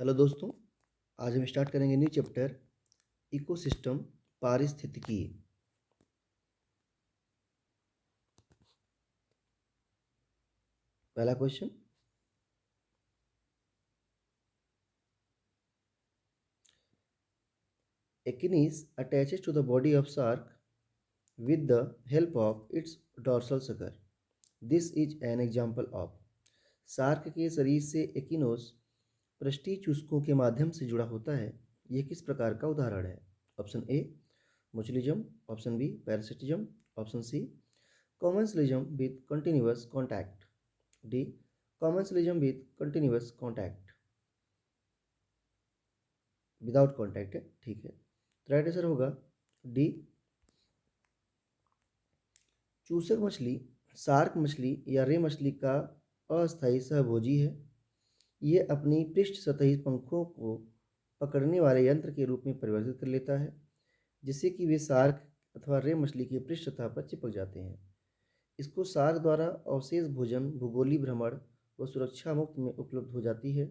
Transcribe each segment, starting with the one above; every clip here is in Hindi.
हेलो दोस्तों, आज हम स्टार्ट करेंगे न्यू चैप्टर इकोसिस्टम पारिस्थितिकी। पहला question, Echinois attaches to the body of shark with the help of its dorsal sucker. This is an example of। Shark के शरीर से एकिनोस पृष्ठीय चूसकों के माध्यम से जुड़ा होता है। यह किस प्रकार का उदाहरण है? Option A mutualism, option B parasitism, option C commensalism with continuous contact, D commensalism with continuous contact without contact है। ठीक है, तो राइट आंसर होगा डी। चूसक मछली शार्क मछली या रे मछली का अस्थायी सहभोजी है। ये अपनी पृष्ठ सतही पंखों को पकड़ने वाले यंत्र के रूप में परिवर्तित कर लेता है, जिससे कि वे शार्क अथवा रे मछली की पृष्ठ सतह पर चिपक जाते हैं। इसको शार्क द्वारा अवशेष भोजन, भूगोलीय भ्रमण व सुरक्षा मुक्त में उपलब्ध हो जाती है।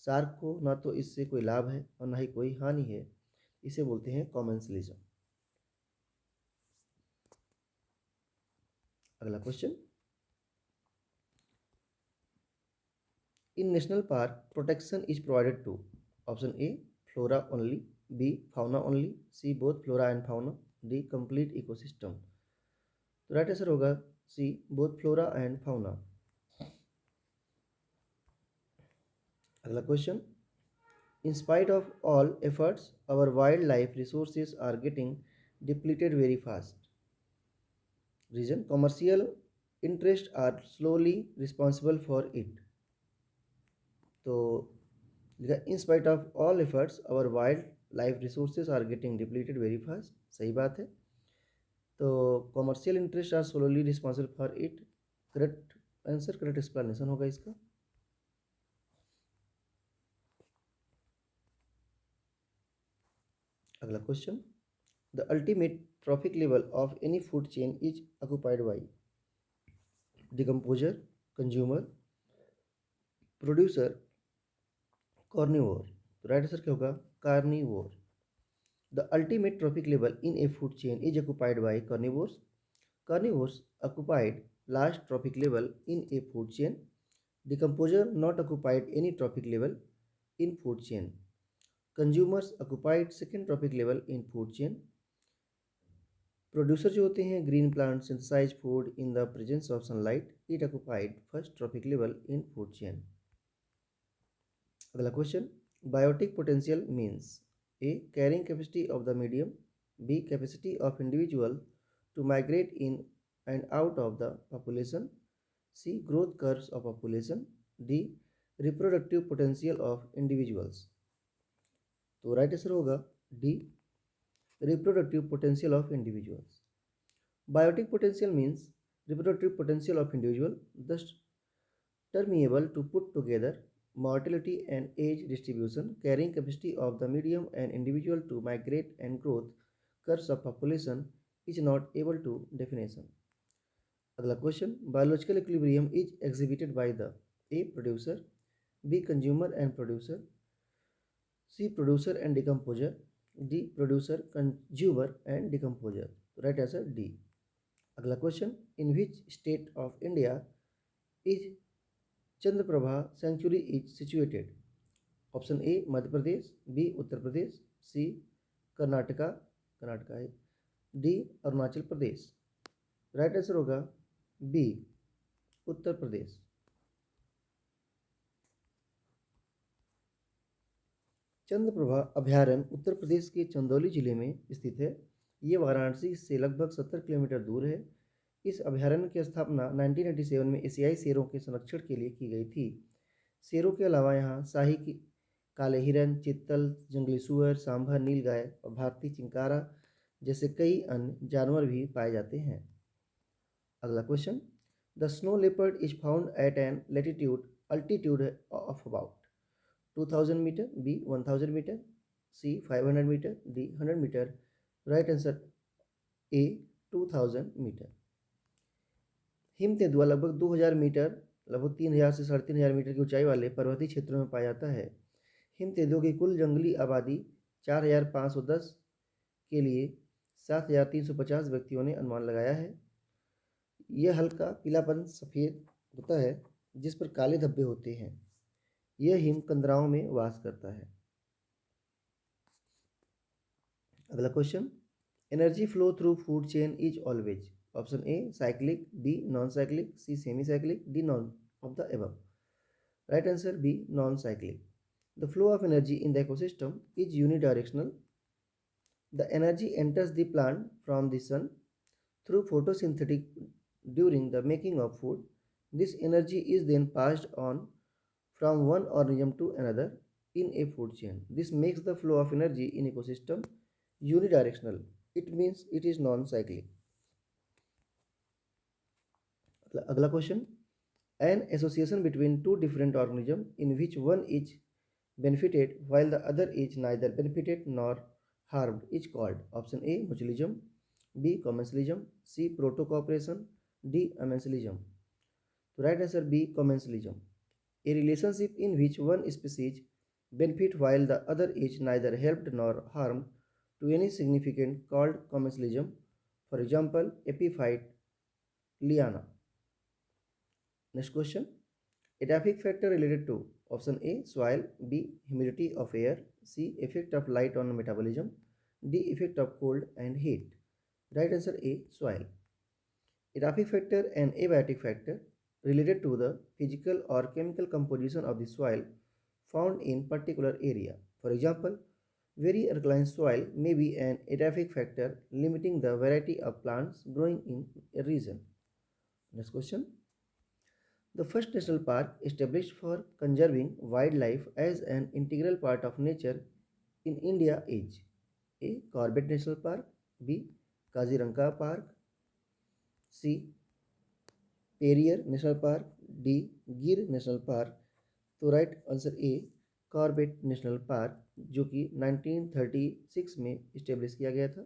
शार्क को न तो इससे कोई लाभ है और न ही कोई हानि है। इसे बोलते हैं कॉमेंसलिज्म। अगला question, in national park protection is provided to. Option A flora only, B fauna only, C both flora and fauna, D complete ecosystem. तो राइट आंसर होगा C both flora and fauna. अगला question, in spite of all efforts our wildlife resources are getting depleted very fast. Reason, commercial interests are slowly responsible for it। तो in spite of all efforts our wildlife resources are getting depleted very fast, सही बात है। तो commercial interests are slowly responsible for it, correct answer, correct explanation होगा इसका। अगला question, the ultimate trophic level of any food chain is occupied by decomposer, consumer, producer, carnivore. तो राइट आंसर क्या होगा? Carnivore. The ultimate traffic level in a food chain is occupied by carnivores. Carnivores occupied last traffic level in a food chain. Decomposer not occupied any traffic level in food chain. Consumers occupied second traffic level in food chain. Producer जो होते हैं green plant synthesize food in the presence of sunlight, it occupied first trophic level in food chain. अगला question, biotic potential means A carrying capacity of the medium, B capacity of individual to migrate in and out of the population, C growth curves of population, D reproductive potential of individuals. तो राइट आंसर होगा D reproductive potential of individuals। Biotic potential means reproductive potential of individual, thus term able to put together mortality and age distribution, carrying capacity of the medium and individual to migrate and growth curves of population is not able to definition। अगला question, biological equilibrium is exhibited by the A producer, B consumer and producer, C producer and decomposer, D producer, consumer and decomposer. Right answer D. अगला question, in which state of India is Chandraprabha sanctuary is situated. Option A Madhya Pradesh, B Uttar Pradesh, C Karnataka, Karnataka है, D Arunachal Pradesh. Right answer होगा बी उत्तर प्रदेश। चंद्रप्रभा अभयारण्य उत्तर प्रदेश के चंदौली जिले में स्थित है। ये वाराणसी से लगभग 70 किलोमीटर दूर है। इस अभयारण्य की स्थापना 1987 में एशियाई शेरों के संरक्षण के लिए की गई थी। शेरों के अलावा यहाँ शाही की काले हिरन, चित्तल, जंगली सुअर, सांभर, नीलगाय और भारतीय चिंकारा जैसे कई अन्य जानवर भी पाए जाते हैं। अगला question, the snow leopard is found at an altitude of about 2000 metre, B 1000 metre, C 500 metre, D 100 metre. Right answer A 2000 metre. हिम तेंदुआ लगभग 2000 मीटर, लगभग 3000 से 3500 मीटर की ऊंचाई वाले पर्वतीय क्षेत्रों में पाया जाता है। हिमतेंदुओं की कुल जंगली आबादी 4510 के लिए 7350 व्यक्तियों ने अनुमान लगाया है। यह हल्का पीलापन सफ़ेद होता है जिस पर काले धब्बे होते हैं। यह हिम कंदराओं में वास करता है। अगला question, energy flow through food chain is always. Option A cyclic, B non cyclic, C semi cyclic, D none of the above. Right answer B non cyclic. The flow of energy in the ecosystem is unidirectional. The energy enters the plant from the sun through photosynthetic during the making of food. This energy is then passed on from one organism to another in a food chain. This makes the flow of energy in ecosystem unidirectional. It means it is non-cyclic. अगला question, an association between two different organisms in which one is benefited while the other is neither benefited nor harmed is called. Option A mutualism, B commensalism, C proto-cooperation, D amensalism. So right answer B commensalism. A relationship in which one species benefit while the other is neither helped nor harmed to any significant called commensalism. For example, epiphyte liana. Next question, edaphic factor related to option A soil, B humidity of air, C effect of light on metabolism, D effect of cold and heat. Right answer A soil. Edaphic factor and abiotic factor related to the physical or chemical composition of the soil found in particular area. For example, very alkaline soil may be an edaphic factor limiting the variety of plants growing in a region. Next question, the first national park established for conserving wildlife as an integral part of nature in India is A. Corbett National Park, B. Kaziranga Park, C. Perrier National Park, D. Gir National Park. तो right answer A Corbett national park जो कि 1936 में इस्टेब्लिश किया गया था।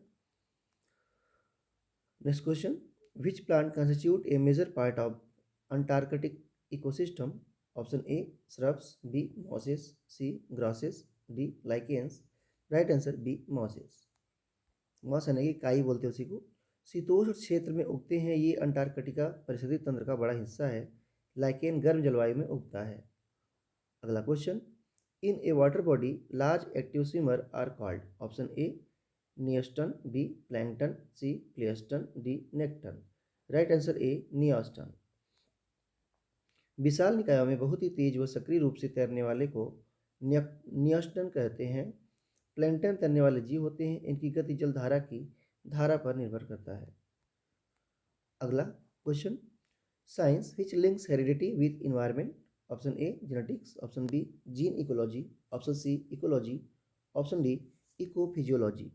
Next question, which plant constitute a major part of Antarctic ecosystem. Option A shrubs, B mosses, C grasses, D lichens. Right answer B mosses. Moss यानी कि काई बोलते हैं उसी को। शीतोष्ण क्षेत्र में उगते हैं, ये अंटार्कटिका परिस्थिति तंत्र का बड़ा हिस्सा है। लाइकेन गर्म जलवायु में उगता है। अगला question, in a water body large active swimmer are called. Option A neuston, B plankton, C pleuston, D nekton. Right answer A neuston. विशाल निकायों में बहुत ही तेज व सक्रिय रूप से तैरने वाले को नियस्टन कहते हैं। प्लैंकटन तैरने वाले जीव होते हैं, इनकी गति जल धारा की धारा पर निर्भर करता है। अगला question, science which links heredity with environment. Option A genetics, option B gene ecology, option C ecology, option D ecophysiology.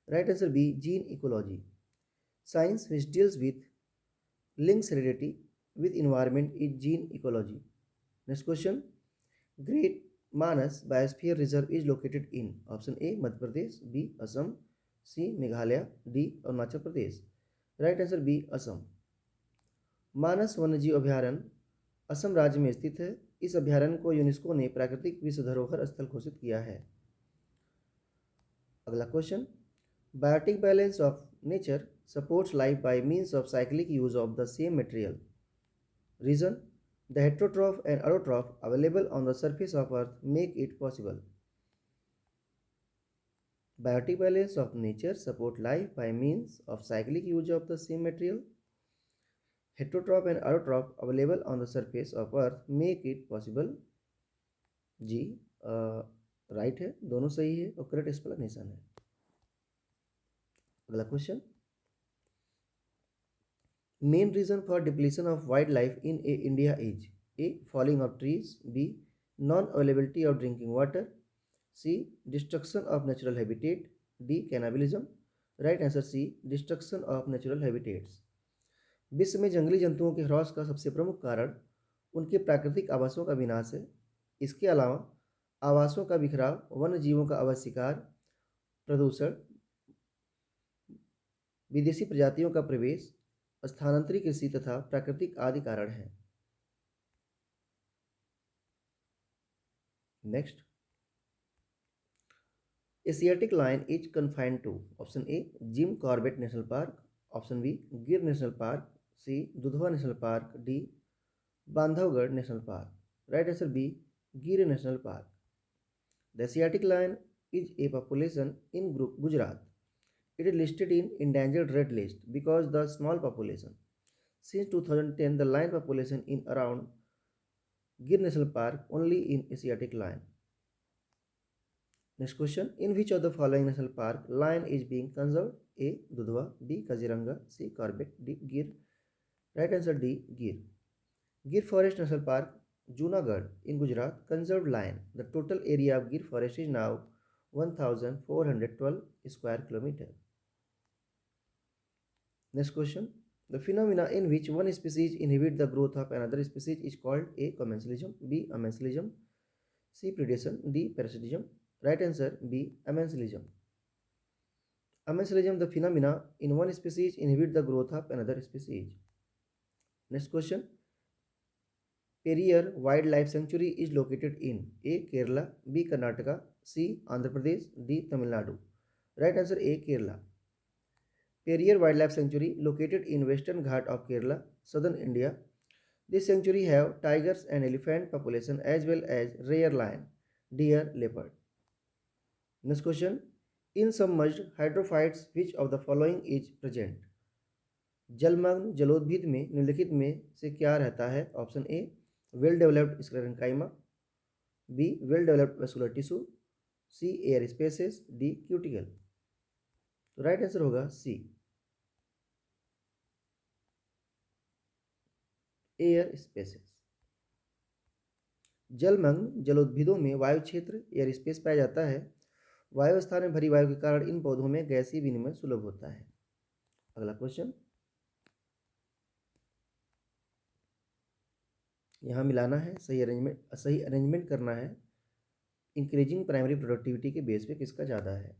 Right answer B gene ecology. Science which deals with links heredity with environment is gene ecology. Next question, Great Manas Biosphere Reserve is located in option A Madhya Pradesh, B Assam, C Meghalaya, D Arunachal Pradesh. Right answer B Assam. मानस वन्यजीव अभयारण्य असम राज्य में स्थित है। इस अभयारण्य को यूनेस्को ने प्राकृतिक विश्व धरोहर स्थल घोषित किया है। अगला question, biotic balance of nature supports life by means of cyclic use of the same material. Reason, the heterotroph and autotroph available on the surface of Earth make it possible. Biotic balance of nature support life by means of cyclic use of the same material. Heterotroph and autotroph available on the surface of Earth make it possible. जी राइट है, दोनों सही है और करेक्ट एक्सप्लेनेशन है। अगला question, Main reason for depletion of wildlife in India is A. Falling of trees, B. Non-availability of drinking water, C. Destruction of natural habitat, D. Cannibalism. Right answer C. Destruction of natural habitats. विश्व में जंगली जंतुओं के ह्रास का सबसे प्रमुख कारण उनके प्राकृतिक आवासों का विनाश है। इसके अलावा आवासों का बिखराव, वन्य जीवों का अवैध शिकार, प्रदूषण, विदेशी प्रजातियों का प्रवेश, स्थानांतरित कृषि तथा प्राकृतिक आदि कारण हैं। Next, Asiatic lion is confined to option A Jim Corbett national park, option B Gir national park, C Dudhwa national park, D Bandhavgarh national park. Right answer B Gir national park. The Asiatic lion is a population in Gujarat. It is listed in endangered red list because the small population. Since 2010, the lion population in around Gir National Park only in Asiatic lion. Next question: in which of the following national park lion is being conserved? A. Dudhwa, B. Kaziranga, C. Corbett, D. Gir. Right answer D. Gir. Gir Forest National Park, Junagadh in Gujarat, conserved lion. The total area of Gir Forest is now 1,412 square kilometer. Next question: the phenomena in which one species inhibit the growth of another species is called A. Commensalism, B. Amensalism, C. Predation, D. Parasitism. Right answer B. Amensalism. Amensalism, the phenomena in one species inhibit the growth of another species. Next question: Periyar Wildlife Sanctuary is located in A. Kerala, B. Karnataka, C. Andhra Pradesh, D. Tamil Nadu. Right answer A. Kerala. Periyar Wildlife Sanctuary located in Western Ghat of Kerala, southern India. This sanctuary have tigers and elephant population as well as rare lion, deer, leopard. Next question: in submerged hydrophytes, which of the following is present? जलमग्न जलोद्भिद में निम्नलिखित में से क्या रहता है? Option A well developed sclerenchyma, B well developed vascular tissue, C air spaces, D cuticle. तो राइट आंसर होगा सी एयर स्पेसेस। जलमग्न जलोद्भिदों में वायु क्षेत्र एयर स्पेस पाया जाता है। वायु स्थान में भरी वायु के कारण इन पौधों में गैसीय विनिमय सुलभ होता है। अगला क्वेश्चन, यहाँ मिलाना है, सही अरेंजमेंट करना है। इंक्रीजिंग प्राइमरी प्रोडक्टिविटी के बेस पे किसका ज़्यादा है?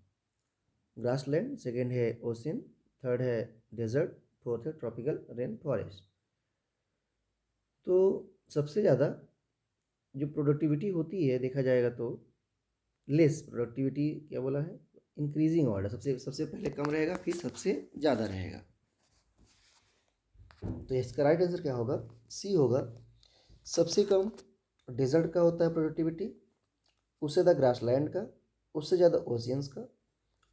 ग्रासलैंड, सेकेंड है ओशियन, थर्ड है डेजर्ट, फोर्थ है ट्रॉपिकल रेन फॉरेस्ट। तो सबसे ज़्यादा जो प्रोडक्टिविटी होती है देखा जाएगा तो लेस प्रोडक्टिविटी क्या बोला है? इंक्रीजिंग ऑर्डर, सबसे पहले कम रहेगा फिर सबसे ज़्यादा रहेगा। तो इसका राइट आंसर क्या होगा? सी होगा। सबसे कम डेजर्ट का होता है प्रोडक्टिविटी, उससे ज़्यादा ग्रासलैंड का, उससे ज़्यादा ओशियंस का,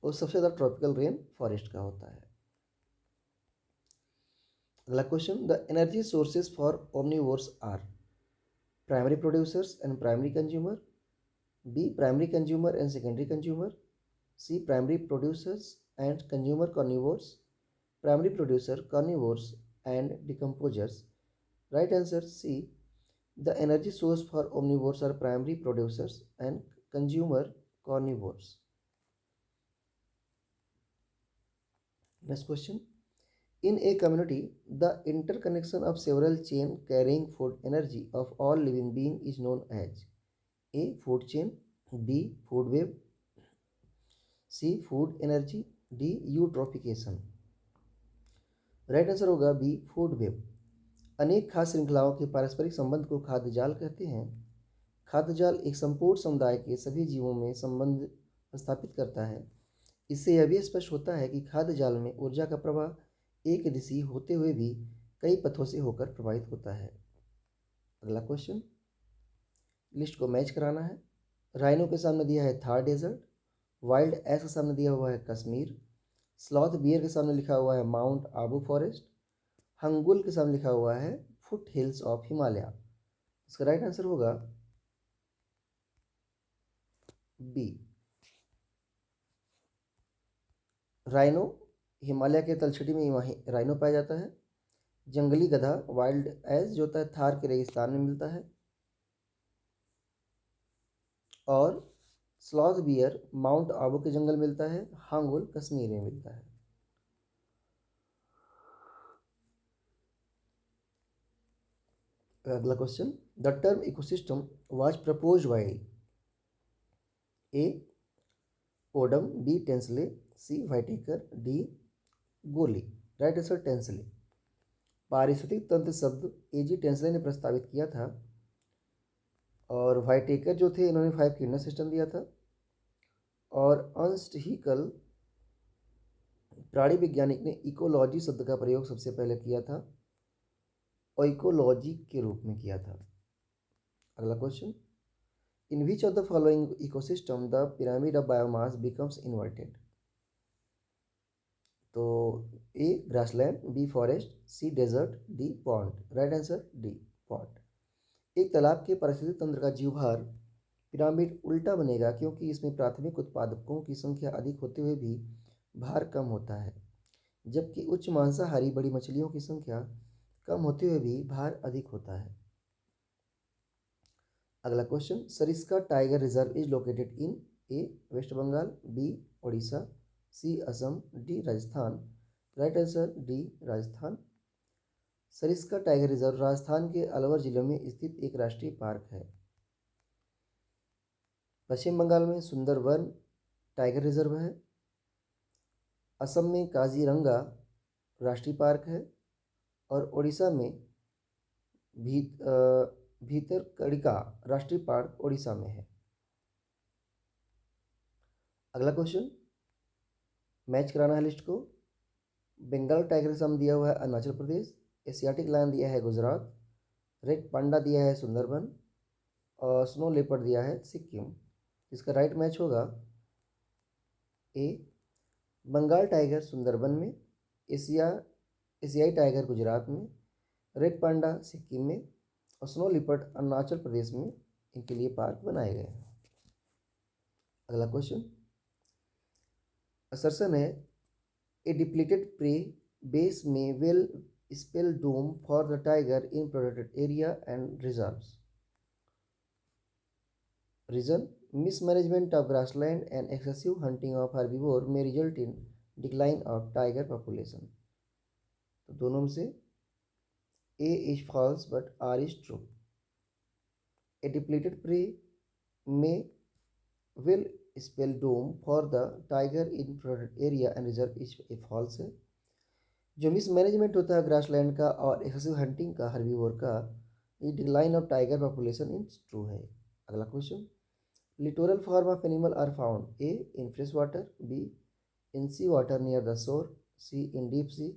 और सबसे ज़्यादा ट्रॉपिकल रेन फॉरेस्ट का होता है। अगला question, the energy sources for omnivores are primary producers and primary consumer, B primary consumer and secondary consumer, C primary producers and consumer carnivores, primary producer carnivores and decomposers. Right answer C, the energy source for omnivores are primary producers and consumer carnivores. Next question, in a community, the interconnection of several chain carrying food energy of all living being is known as A. Food chain, B. Food web, C. Food energy, D. eutrophication। Right answer होगा बी फूड वेब। अनेक खाद्य श्रृंखलाओं के पारस्परिक संबंध को खाद्य जाल कहते हैं। खाद्य जाल एक संपूर्ण समुदाय के सभी जीवों में संबंध स्थापित करता है। इससे यह भी स्पष्ट होता है कि खाद्य जाल में ऊर्जा का प्रवाह एक दिशी होते हुए भी कई पथों से होकर प्रवाहित होता है। अगला क्वेश्चन, लिस्ट को मैच कराना है। राइनो के सामने दिया है थार डेजर्ट, वाइल्ड एस के सामने दिया हुआ है कश्मीर, स्लॉथ बियर के सामने लिखा हुआ है माउंट आबू फॉरेस्ट, हंगुल के सामने लिखा हुआ है फुट हिल्स ऑफ हिमालय। इसका राइट आंसर होगा बी राइनो। हिमालय के तलछटी में वहीं राइनो पाया जाता है। जंगली गधा वाइल्ड एस जो होता है थार के रेगिस्तान में मिलता है, और स्लॉथ बियर माउंट आबू के जंगल मिलता है, हांगुल कश्मीर में मिलता है। अगला question, the term ecosystem was proposed by A Odum, B Tansley, C Whittaker, D Golley. Right answer Tansley. पारिस्थितिक तंत्र शब्द एजी टेंसले ने प्रस्तावित किया था, और व्हाइटेकर जो थे इन्होंने 5 किडनर सिस्टम दिया था, और अर्नस्ट हीकल प्राणी वैज्ञानिक ने इकोलॉजी शब्द का प्रयोग सबसे पहले किया था, ओइकोलॉजी के रूप में किया था। अगला question, in which of the following ecosystem the pyramid of biomass becomes inverted? तो A grassland, B forest, C desert, D pond. Right answer D pond. एक तालाब के पारिस्थितिक तंत्र का जीवभार पिरामिड उल्टा बनेगा क्योंकि इसमें प्राथमिक उत्पादकों की संख्या अधिक होते हुए भी भार कम होता है, जबकि उच्च मांसाहारी बड़ी मछलियों की संख्या कम होते हुए भी भार अधिक होता है। अगला question, Sariska tiger reserve is located in A West Bengal, B Odisha, C Assam, D Rajasthan. Right answer D Rajasthan. Sariska tiger reserve Rajasthan के अलवर जिले में स्थित एक राष्ट्रीय पार्क है। पश्चिम बंगाल में सुंदरवन टाइगर रिजर्व है। असम में काजीरंगा राष्ट्रीय पार्क है और ओडिशा में भीतरकनिका राष्ट्रीय पार्क ओडिशा में है। अगला क्वेश्चन, मैच कराना है लिस्ट को। बंगाल टाइगर सम दिया हुआ है अरुणाचल प्रदेश, एशियाटिक लायन दिया है गुजरात, रेड पांडा दिया है सुंदरबन और स्नो लेपर्ड दिया है सिक्किम। इसका राइट मैच होगा ए बंगाल टाइगर सुंदरबन में, एशियाई टाइगर गुजरात में, रेड पांडा सिक्किम में और स्नो लिपर्ड अरुणाचल प्रदेश में इनके लिए पार्क बनाए गए हैं। अगला क्वेश्चन, असर्शन है ए डिप्लीटेड प्रे बेस में will spell doom for the tiger in protected area and reserves. Reason, mismanagement of grassland and excessive hunting of herbivore may result in decline of tiger population। तो दोनों में से A is false but R is true। A depleted prey may will spell doom for the tiger in protected area and reserve is a false है। जो मिसमैनेजमेंट होता है ग्रासलैंड का और एक्सेसिव हंटिंग का हर्बीवोर का, ये decline of tiger population is true है। अगला question, littoral form of animal are found A in fresh water, B in sea water near the shore, C in deep sea,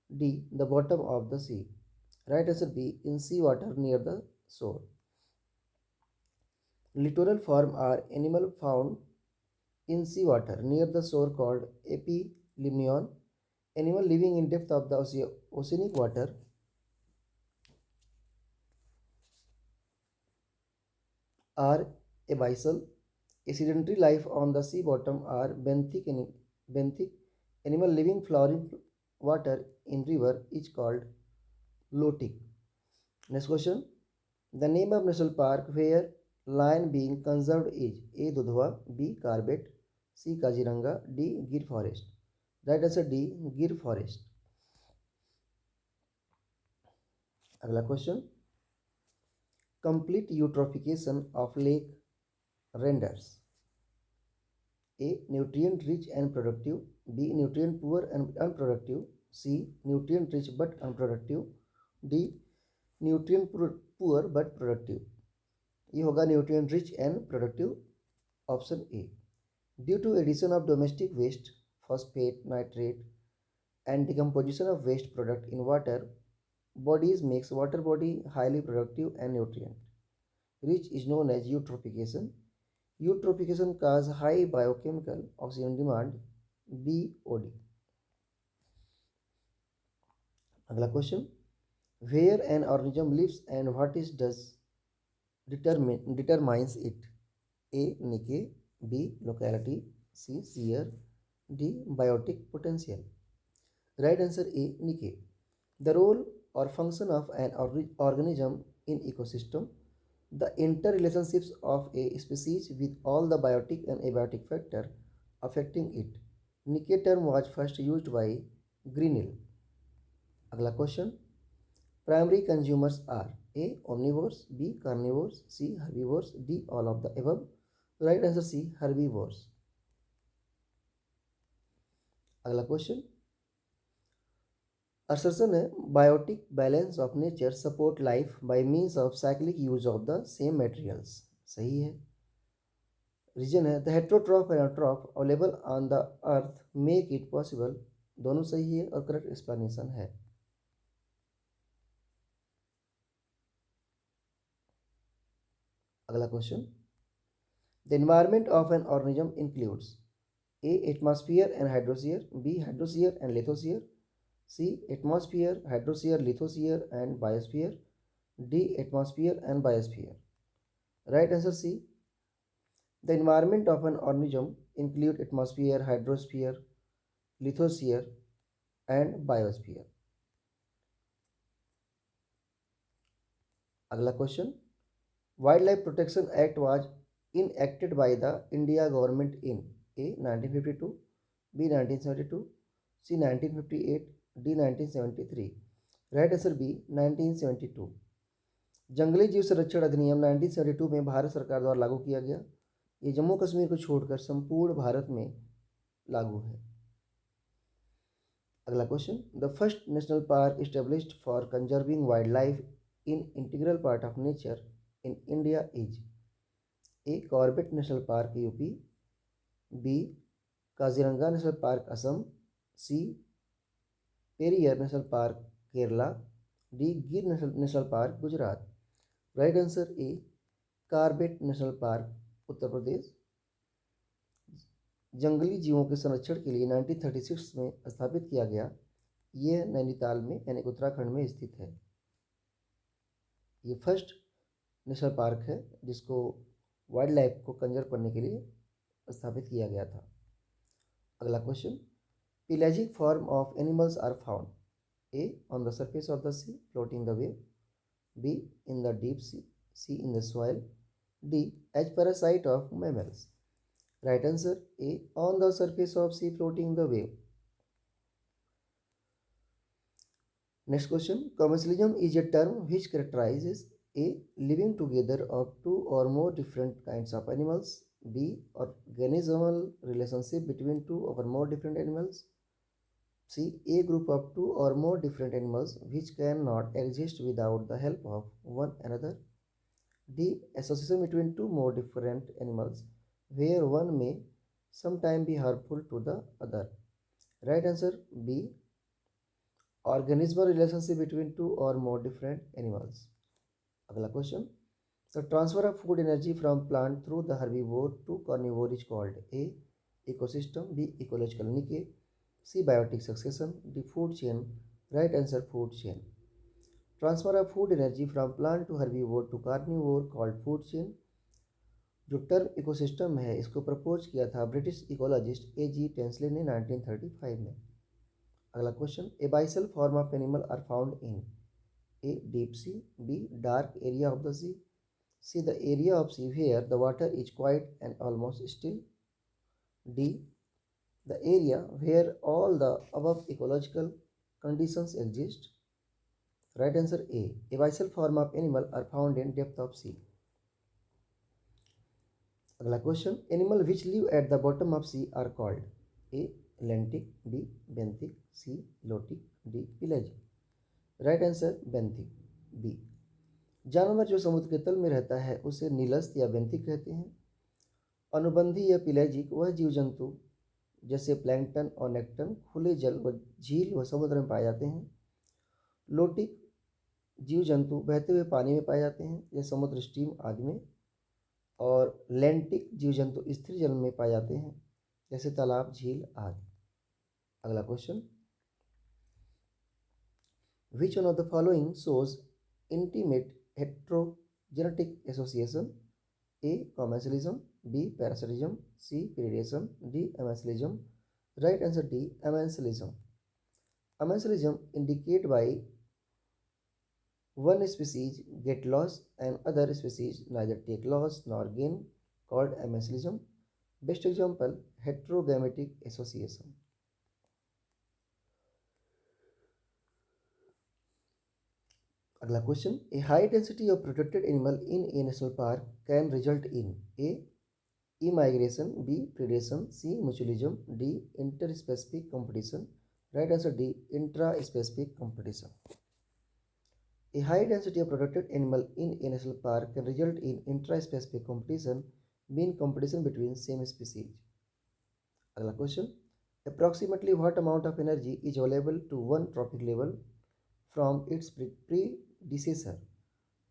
D the bottom of the sea। Right answer B in sea water near the shore। Littoral form are animal found in sea water near the shore called epilimnion, animal living in depth of the oceanic water are abyssal, a sedentary life on the sea bottom are benthic animal living flowering water in river is called lotic। Next question, the name of national park where lion being conserved is A Dudhwa, B Corbett, C Kaziranga, D Gir Forest। Right answer D Gir Forest। अगला question, complete eutrophication of lake renders A nutrient rich and productive, B nutrient poor and unproductive, C nutrient rich but unproductive, D nutrient poor but productive। ये होगा nutrient rich and productive, option A. Due to addition of domestic waste, phosphate, nitrate and decomposition of waste product in water bodies makes water body highly productive and nutrient rich is known as eutrophication। Eutrophication cause high biochemical oxygen demand, BOD। अगला question, where an organism lives and what is does determines it। A niche, B locality, C shear, D biotic potential। Right answer A niche। The role or function of an organism in ecosystem, the interrelationships of a species with all the biotic and abiotic factor affecting it। Niche term was first used by Grinnell। अगला question, primary consumers are A omnivores, B carnivores, C herbivores, D all of the above। Right answer C herbivores। अगला क्वेश्चन, assertion है biotic balance of nature support life by means of cyclic use of the same materials. सही है। रीजन है the heterotroph and autotroph available on the earth make it possible. दोनों सही है और करेक्ट एक्सप्लेनेशन है। अगला question, the environment of an organism includes A atmosphere and hydrosphere, B hydrosphere and lithosphere, C atmosphere hydrosphere lithosphere and biosphere, D atmosphere and biosphere. Right answer C, the environment of an organism include atmosphere hydrosphere lithosphere and biosphere. अगला question, wildlife protection act was enacted by the India government in A 1952, B 1972, C 1958, D 1973। Right answer B 1972। जंगली जीव संरक्षण अधिनियम 1972 में भारत सरकार द्वारा लागू किया गया। ये जम्मू कश्मीर को छोड़कर संपूर्ण भारत में लागू है। अगला question, the first national park established for conserving wildlife in integral part of nature in India is A Corbett national park UP, B Kaziranga national park Assam, C Periyar national park Kerala, D Gir national park Gujarat. Right answer A Corbett national park Uttar Pradesh. जंगली जीवों के संरक्षण के लिए 1936 में स्थापित किया गया। यह नैनीताल में यानी उत्तराखंड में स्थित है। ये फर्स्ट नेशनल पार्क है जिसको वाइल्ड लाइफ को कंजर्व करने के लिए स्थापित किया गया था। अगला question, pelagic form of animals are found A on the surface of the sea floating the wave, B in the deep sea, C in the soil, D as parasite of mammals. Right answer A on the surface of sea floating the wave. Next question, commercialism is a term which characterizes a living together of two or more different kinds of animals, b organismal relationship between two or more different animals, c a group of two or more different animals which cannot exist without the help of one another, d association between two more different animals where one may sometime be harmful to the other. Right answer b organismal relationship between two or more different animals. अगला question, the transfer of food energy from plant through the herbivore to carnivore is called a ecosystem, b ecological decay, c biotic succession, d food chain. Right answer food chain. Transfer of food energy from plant to herbivore to carnivore called food chain. जो टर्म इकोसिस्टम है इसको प्रपोज किया था British ecologist A G Tansley ने 1935 में। अगला question, abyssal form of animal are found in A deep sea, B dark area of the sea, C the area of sea where the water is quite and almost still, D the area where all the above ecological conditions exist. Right answer abyssal form of animal are found in depth of sea. अगला question, animal which live at the bottom of sea are called A lentic, B benthic, C lotic, D pelagic. Right answer benthic B. जानवर जो समुद्र के तल में रहता है उसे नीलस्थ या बेंथिक कहते हैं। अनुबंधी या पिलेजिक वह जीव जंतु जैसे प्लैंकटन और नेक्टन खुले जल व झील व समुद्र में पाए जाते हैं। लोटिक जीव जंतु बहते हुए पानी में पाए जाते हैं जैसे समुद्र स्ट्रीम आदि में। और लेंटिक जीव जंतु स्थिर जल में पाए जाते हैं जैसे तालाब झील आदि। अगला question, which one of the following shows intimate heterogenetic association, A commensalism, B parasitism, C predation, D amensalism. Right answer D amensalism. Amensalism indicate by one species get loss and other species neither take loss nor gain called emencelism. Best example heterogametic association. अगला question, A high density of protected animal in a national park can result in A emigration, B predation, C mutualism, D interspecific competition. Right answer D intraspecific competition. A high density of protected animal in a national park can result in intra-specific competition mean competition between same species. अगला question, approximately what amount of energy is available to one trophic level from its predecessor?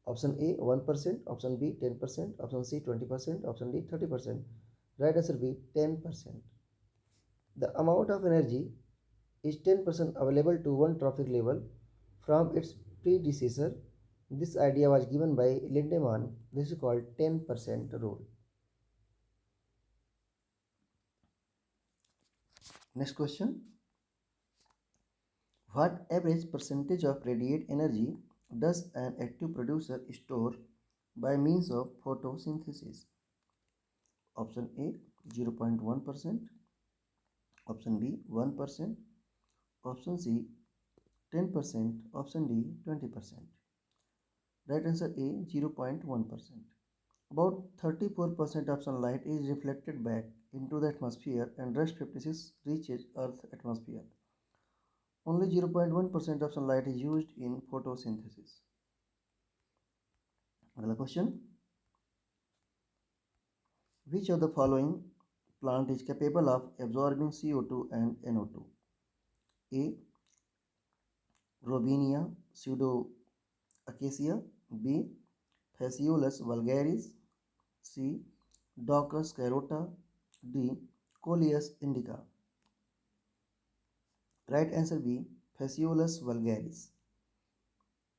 Option A 1%, option B 10%, option C 20%, option D 30%. Right answer B 10%. The amount of energy is 10% available to one trophic level from its predecessor. This idea was given by Lindemann. This is called 10% rule. Next question. What average percentage of radiant energy does an active producer store by means of photosynthesis? Option A 0.1%, option B 1%, option C 10%, option D 20%. Right answer A 0.1%. About 34% of sunlight is reflected back into the atmosphere and rest 56 reaches Earth's atmosphere. Only 0.1% of sunlight is used in photosynthesis. Another question. Which of the following plant is capable of absorbing CO2 and NO2? A. Robinia pseudoacacia. B. Phaseolus vulgaris. C. Daucus carota. D. Coleus indica. Right answer B Phaseolus vulgaris.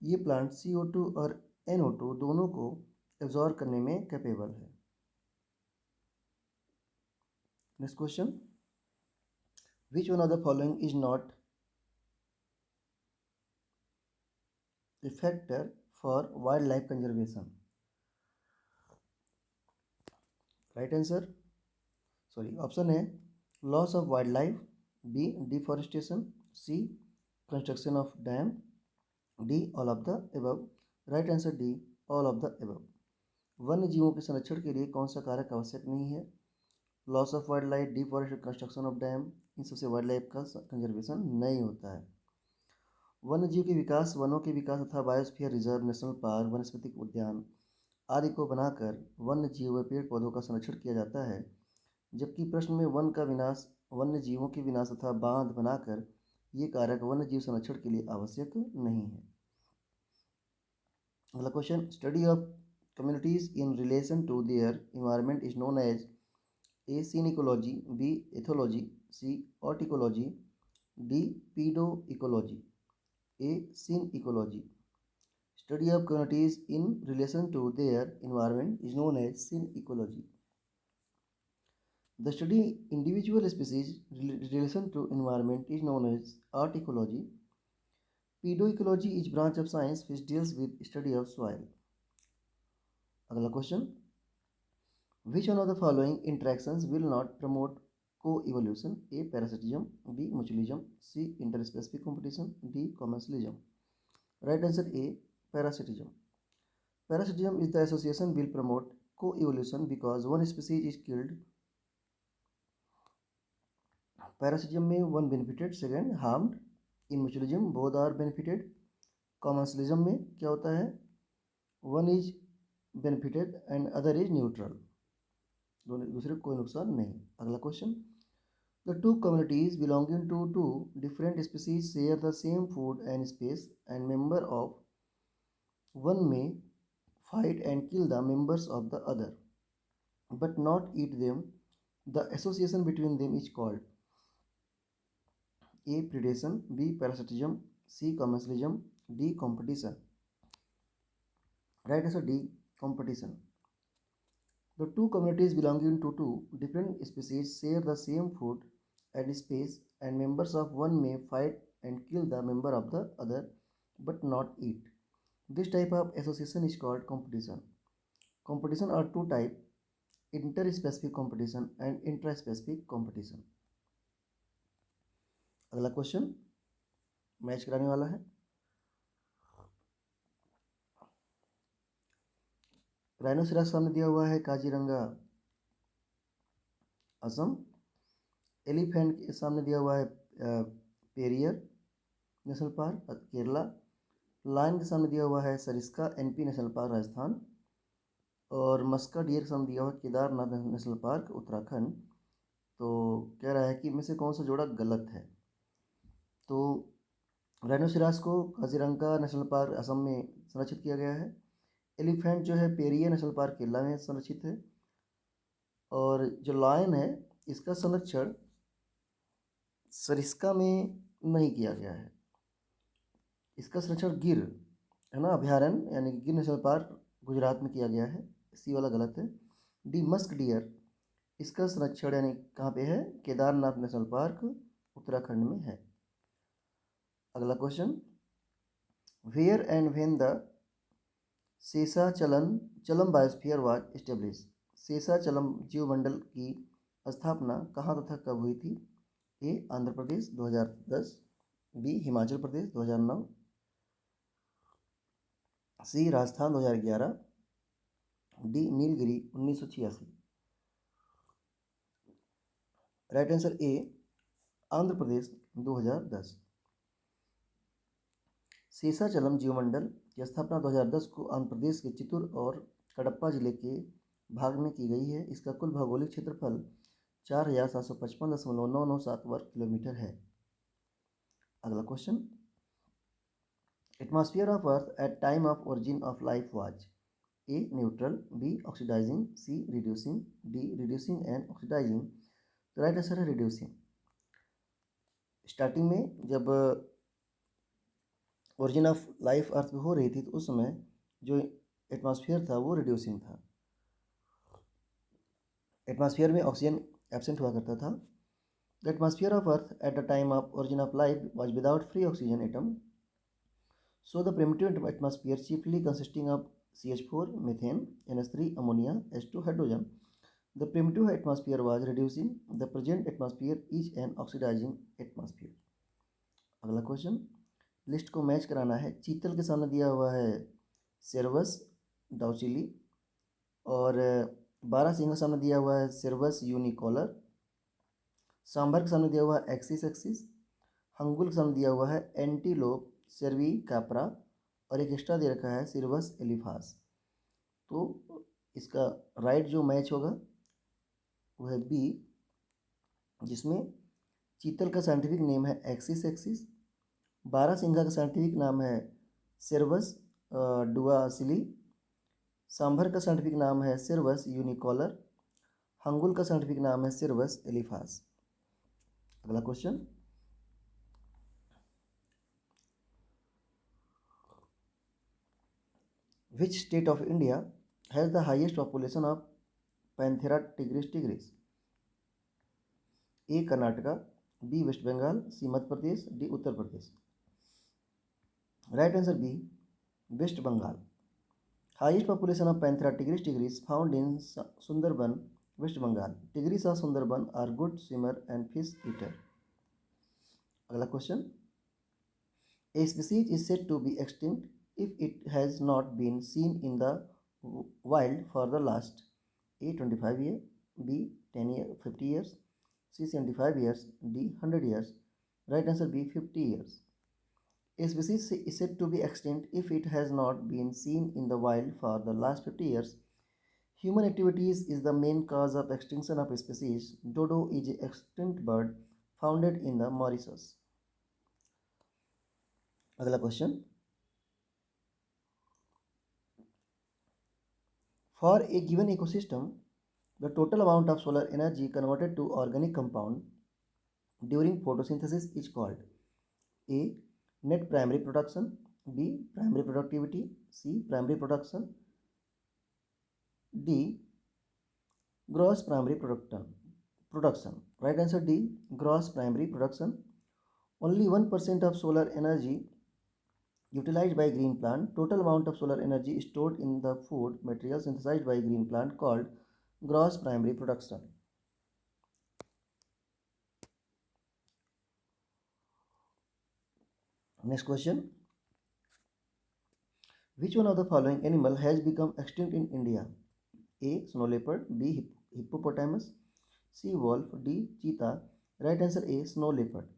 ये प्लांट CO2 और NO2 दोनों को एब्जॉर्ब करने में कैपेबल है। Next question, which one of the following is not a factor for wildlife conservation? Right answer option है loss of wildlife, B deforestation, C construction of dam, D all of the above. Right answer D all of the above. वन्य जीवों के संरक्षण के लिए कौन सा कारक आवश्यक नहीं है? Loss of wildlife, deforestation, construction of dam, इन सबसे वाइल्ड लाइफ का कंजर्वेशन नहीं होता है। वन्य जीव के विकास, वनों के विकास तथा बायोस्फीयर रिजर्व, नेशनल पार्क, वनस्पतिक उद्यान आदि को बनाकर वन्य जीव व पेड़ पौधों का संरक्षण किया जाता है, जबकि प्रश्न में वन का विनाश, वन्य जीवों के विनाश तथा बांध बनाकर ये कारक वन्य जीव संरक्षण के लिए आवश्यक नहीं है। अगला question, study of communities in relation to their environment is known as A. Scene ecology, B. Ethology, C. Horticology, D. Pedoecology. A. Scene ecology. Study of communities in relation to their environment is known as scene ecology. The study individual species relation to environment is known as horticology. Pedoecology is branch of science which deals with study of soil. अगला question, which one of the following interactions will not promote coevolution? A parasitism, B mutualism, C interspecific competition, D commensalism. Right answer A parasitism. Parasitism is the association will promote coevolution because one species is killed. Parasitism में one benefited, second harmed. In mutualism both are benefited. Commensalism में क्या होता है? One is benefited and other is neutral, दोनों दूसरे को कोई नुकसान नहीं। अगला question, the two communities belonging to two different species share the same food and space and member of one may fight and kill the members of the other but not eat them. The association between them is called A predation, B parasitism, C commensalism, D competition. Right answer D competition. The two communities belonging to two different species share the same food and space, and members of one may fight and kill the member of the other but not eat. This type of association is called competition. Competition are two types: interspecific competition and intraspecific competition. अगला क्वेश्चन मैच कराने वाला है। राइनोसेरस सामने दिया हुआ है काजीरंगा असम। एलिफेंट के सामने दिया हुआ है Periyar national park Kerala. Lion के सामने दिया हुआ है Sariska NP national park Rajasthan. और मस्का डियर का नाम दिया हुआ केदारनाथ नेशनल पार्क उत्तराखंड। तो कह रहा है कि इनमें से कौन सा जोड़ा गलत है। तो राइनोसिरास को काजीरंगा नेशनल पार्क असम में संरक्षित किया गया है। एलिफेंट जो है पेरिये नेशनल पार्क केरला में संरक्षित है। और जो लायन है इसका संरक्षण सरिस्का में नहीं किया गया है। इसका संरक्षण गिर है ना अभयारण्य यानी कि गिर नेशनल पार्क गुजरात में किया गया है। सी वाला गलत है। डी मस्क डियर इसका संरक्षण यानी कहाँ पे है, केदारनाथ नेशनल पार्क उत्तराखंड में है। अगला question, where and when the Seshachalam biosphere was establish. Seshachalam जीवमंडल की स्थापना कहाँ तथा कब हुई थी। A Andhra Pradesh 2010, B Himachal Pradesh 2009, C Rajasthan 2011, D Nilgiri 1986। Right answer A Andhra Pradesh 2010। Seshachalam जीवमंडल की स्थापना 2010 को आंध्र प्रदेश के चित्तूर और कडप्पा जिले के भाग में की गई है। इसका कुल भौगोलिक क्षेत्रफल 4755.997 वर्ग किलोमीटर है। अगला question, atmosphere of earth at time of origin of life was. A neutral, B oxidising, C reducing, D reducing and oxidising. तो राइट आंसर है रिड्यूसिंग। स्टार्टिंग में जब ओरिजिन ऑफ लाइफ अर्थ पे हो रही थी तो उस समय जो एटमॉस्फेयर था वो रिड्यूसिंग था। एटमॉस्फेयर में ऑक्सीजन एब्सेंट हुआ करता था। The atmosphere of earth at the time of origin of life was without free oxygen atom. So the primitive atmosphere chiefly consisting of CH4, methane, NH3, ammonia, H2, hydrogen. The primitive atmosphere was reducing. The present atmosphere is an oxidizing atmosphere. अगला क्वेश्चन, लिस्ट को मैच कराना है। चीतल के सामने दिया हुआ है सेरवस डाउचिली और बारहसिंगा के सामने दिया हुआ है सेरवस यूनिकॉलर। सांभर के सामने दिया हुआ है एक्सिस एक्सिस। हंगुल के सामने दिया हुआ है एंटीलोप सर्वी कैप्रा और एक एक्स्ट्रा दे रखा है सिरवस एलिफास। तो इसका राइट जो मैच होगा वो है बी, जिसमें चीतल का साइंटिफिक नेम है एक्सिस एक्सिस, बारहसिंगा का साइंटिफिक नाम है सेरवस डुआसिली, सांभर का साइंटिफिक नाम है सिरवस यूनिकॉलर, हंगुल का साइंटिफिक नाम है सिरवस एलिफास। अगला question, Which state of India has the highest population of Panthera tigris? A Karnataka, B West Bengal, C Madhya Pradesh, D Uttar Pradesh. Right answer B West Bengal. Highest population of Panthera tigris found in Sundarban West Bengal. tigris of Sundarban are good swimmer and fish eater. अगला question, A species is said to be extinct if it has not been seen in the wild for the last A 25 years, B 10 years, 50 years, C 75 years, D 100 years. Right answer B 50 years. A species is said to be extinct if it has not been seen in the wild for the last 50 years. Human activities is the main cause of extinction of a species. Dodo is an extinct bird found in the Mauritius. अगला question, for a given ecosystem, the total amount of solar energy converted to organic compound during photosynthesis is called A net primary production, B primary productivity, C primary production, D gross primary production. Right answer D gross primary production. Only 1% of solar energy utilized by green plant. Total amount of solar energy stored in the food material synthesized by green plant called gross primary production. Next question, which one of the following animal has become extinct in India? A snow leopard, B hippopotamus, C wolf, D cheetah. Right answer A snow leopard.